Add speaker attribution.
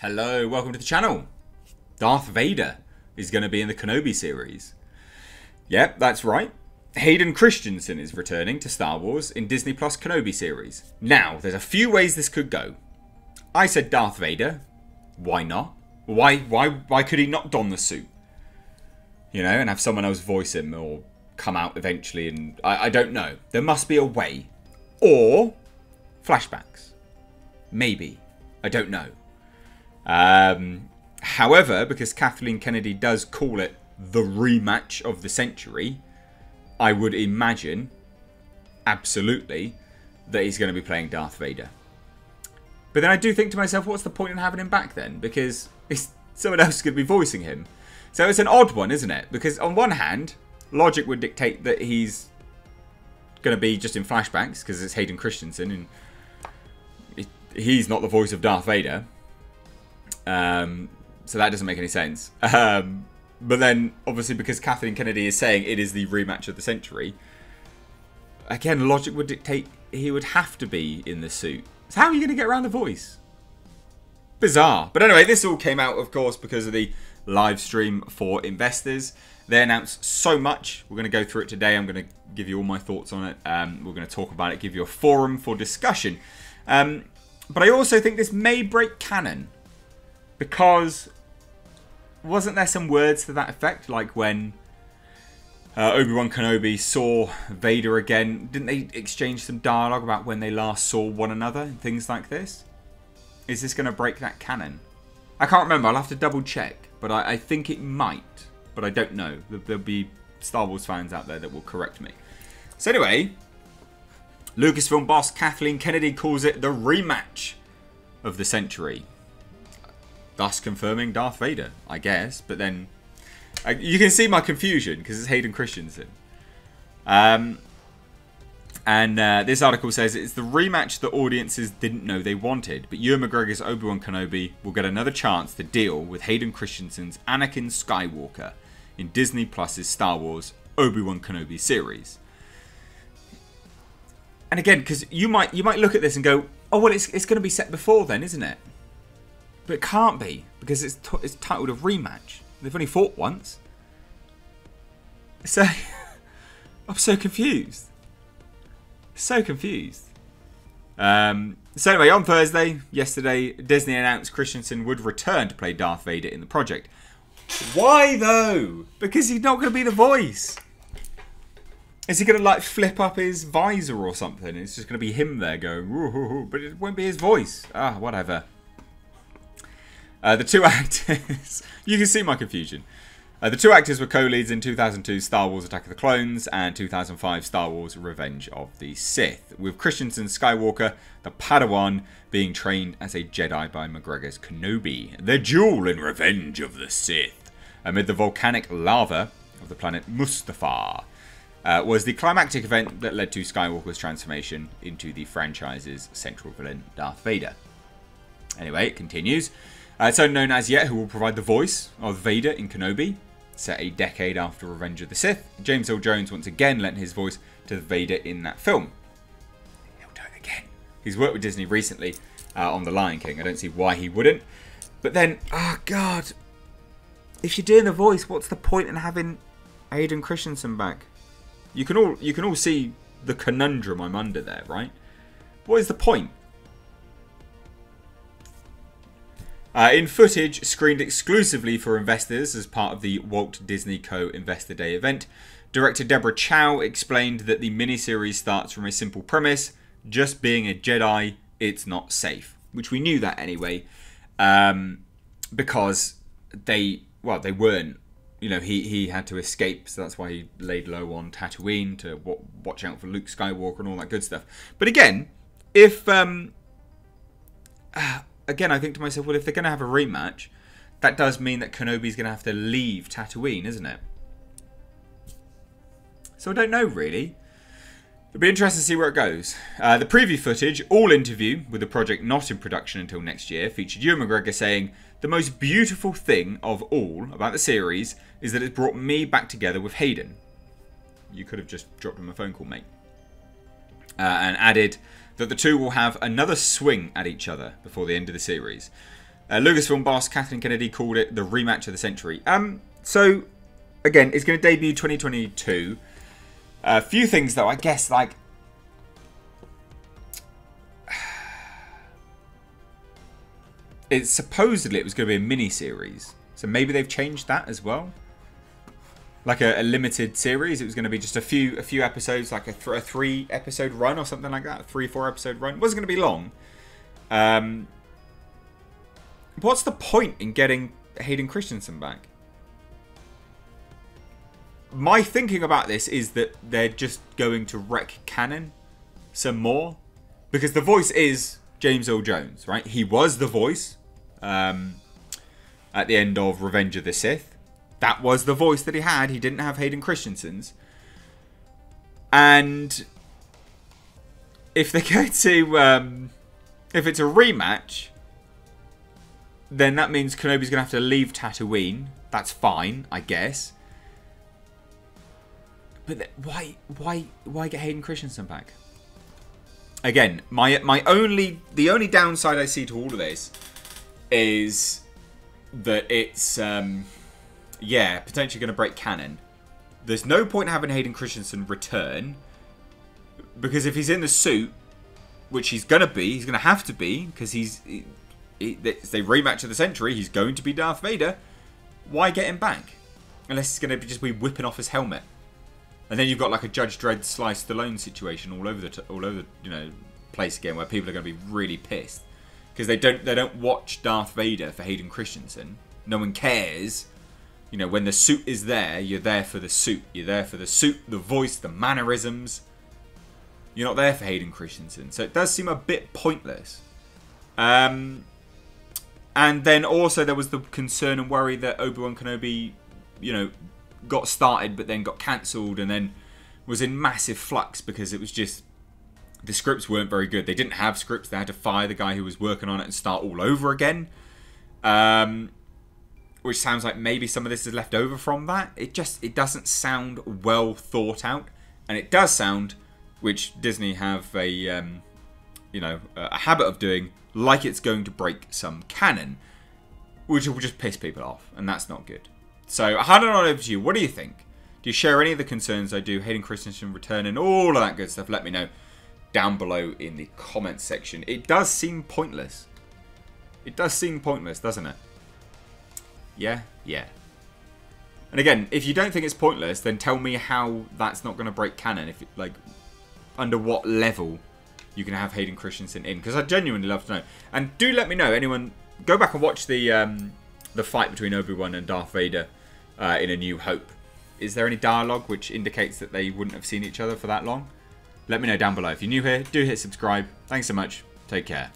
Speaker 1: Hello, welcome to the channel. Darth Vader is going to be in the Kenobi series. Yep, that's right. Hayden Christensen is returning to Star Wars in Disney Plus Kenobi series. Now, there's a few ways this could go. I said Darth Vader. Why not? Why could he not don the suit? You know, and have someone else voice him or come out eventually and... I don't know. There must be a way. Or flashbacks. Maybe. I don't know. However, because Kathleen Kennedy does call it the rematch of the century, I would imagine, absolutely, that he's going to be playing Darth Vader. But then I do think to myself, what's the point in having him back then? Because someone else is going to be voicing him. So it's an odd one, isn't it? Because on one hand, logic would dictate that he's going to be just in flashbacks, because it's Hayden Christensen, and he's not the voice of Darth Vader. So that doesn't make any sense. But then, obviously, because Kathleen Kennedy is saying it is the rematch of the century, again, logic would dictate he would have to be in the suit. So how are you going to get around the voice? Bizarre. But anyway, this all came out, of course, because of the live stream for investors. They announced so much. We're going to go through it today. I'm going to give you all my thoughts on it. We're going to talk about it, give you a forum for discussion. But I also think this may break canon. Because wasn't there some words to that effect? Like when Obi-Wan Kenobi saw Vader again. Didn't they exchange some dialogue about when they last saw one another and things like this? Is this going to break that canon? I can't remember. I'll have to double check. But I think it might. But I don't know. There'll be Star Wars fans out there that will correct me. So anyway, Lucasfilm boss Kathleen Kennedy calls it the rematch of the century. Thus confirming Darth Vader, I guess. But then, you can see my confusion because it's Hayden Christensen. This article says it's the rematch that audiences didn't know they wanted. But Ewan McGregor's Obi-Wan Kenobi will get another chance to deal with Hayden Christensen's Anakin Skywalker in Disney Plus's Star Wars Obi-Wan Kenobi series. And again, because you might look at this and go, oh well, it's going to be set before then, isn't it? But it can't be, because it's titled a rematch. They've only fought once. So, I'm so confused. So confused. So anyway, on Thursday, yesterday, Disney announced Christensen would return to play Darth Vader in the project. Why though? Because he's not going to be the voice. Is he going to like flip up his visor or something? It's just going to be him there going, woo-hoo-hoo, but it won't be his voice. Ah, whatever. The two actors... you can see my confusion. The two actors were co-leads in 2002 Star Wars Attack of the Clones and 2005 Star Wars Revenge of the Sith, with Christensen Skywalker, the Padawan, being trained as a Jedi by McGregor's Kenobi. The duel in Revenge of the Sith, amid the volcanic lava of the planet Mustafar, was the climactic event that led to Skywalker's transformation into the franchise's central villain, Darth Vader. Anyway, it continues. It's unknown as yet who will provide the voice of Vader in Kenobi. Set a decade after Revenge of the Sith, James Earl Jones once again lent his voice to Vader in that film. He'll do it again. He's worked with Disney recently on The Lion King. I don't see why he wouldn't. But then, oh god, if you're doing the voice, what's the point in having Hayden Christensen back? You can all see the conundrum I'm under there, right? What is the point? In footage screened exclusively for investors as part of the Walt Disney Co. Investor Day event, director Deborah Chow explained that the miniseries starts from a simple premise: just being a Jedi, it's not safe. Which we knew that anyway, because they weren't. You know, he had to escape, so that's why he laid low on Tatooine to watch out for Luke Skywalker and all that good stuff. But again, if Again, I think to myself, well, if they're going to have a rematch, that does mean that Kenobi's going to have to leave Tatooine, isn't it? So I don't know, really. It'll be interesting to see where it goes. The preview footage, all interview, with the project not in production until next year, featured Ewan McGregor saying, "The most beautiful thing of all about the series is that it's brought me back together with Hayden." You could have just dropped him a phone call, mate. And added that the two will have another swing at each other before the end of the series. Lucasfilm boss Kathleen Kennedy called it the rematch of the century. So, again, it's going to debut 2022. A few things, though, I guess, like... Supposedly it was going to be a mini-series. So maybe they've changed that as well. Like a limited series. It was going to be just a few episodes, like a 3-episode run or something like that. A 3-4 episode run. It wasn't going to be long. What's the point in getting Hayden Christensen back? My thinking about this is that they're just going to wreck Canon some more. Because the voice is James Earl Jones, right? He was the voice at the end of Revenge of the Sith. That was the voice that he had. He didn't have Hayden Christensen's. And if they're going to... if it's a rematch, then that means Kenobi's going to have to leave Tatooine. That's fine, I guess. But why get Hayden Christensen back? Again, the only downside I see to all of this is that it's potentially going to break canon. There's no point in having Hayden Christensen return, because if he's in the suit, which he's going to have to be, because it's a rematch of the century, he's going to be Darth Vader. Why get him back? Unless it's going to just be whipping off his helmet. And then you've got like a Judge Dredd Sly Stallone situation all over the place again, where people are going to be really pissed because they don't watch Darth Vader for Hayden Christensen. No one cares. You know, when the suit is there, you're there for the suit. You're there for the suit, the voice, the mannerisms. You're not there for Hayden Christensen, so it does seem a bit pointless. And then also there was the concern and worry that Obi-Wan Kenobi, got started but then got cancelled and then was in massive flux because it was just the scripts weren't very good. They didn't have scripts. They had to fire the guy who was working on it and start all over again. Which sounds like maybe some of this is left over from that. It doesn't sound well thought out, and it does sound, which Disney have a habit of doing, like it's going to break some canon, which will just piss people off, and that's not good. So I hand it on over to you. What do you think? Do you share any of the concerns I do? Hayden Christensen returning, all of that good stuff. Let me know down below in the comments section. It does seem pointless. It does seem pointless, doesn't it? Yeah? Yeah. And again, if you don't think it's pointless, then tell me how that's not going to break canon. If under what level you can have Hayden Christensen in, because I genuinely love to know. And do let me know. Anyone, go back and watch the fight between Obi-Wan and Darth Vader in A New Hope. Is there any dialogue which indicates that they wouldn't have seen each other for that long? Let me know down below. If you're new here, do hit subscribe. Thanks so much. Take care.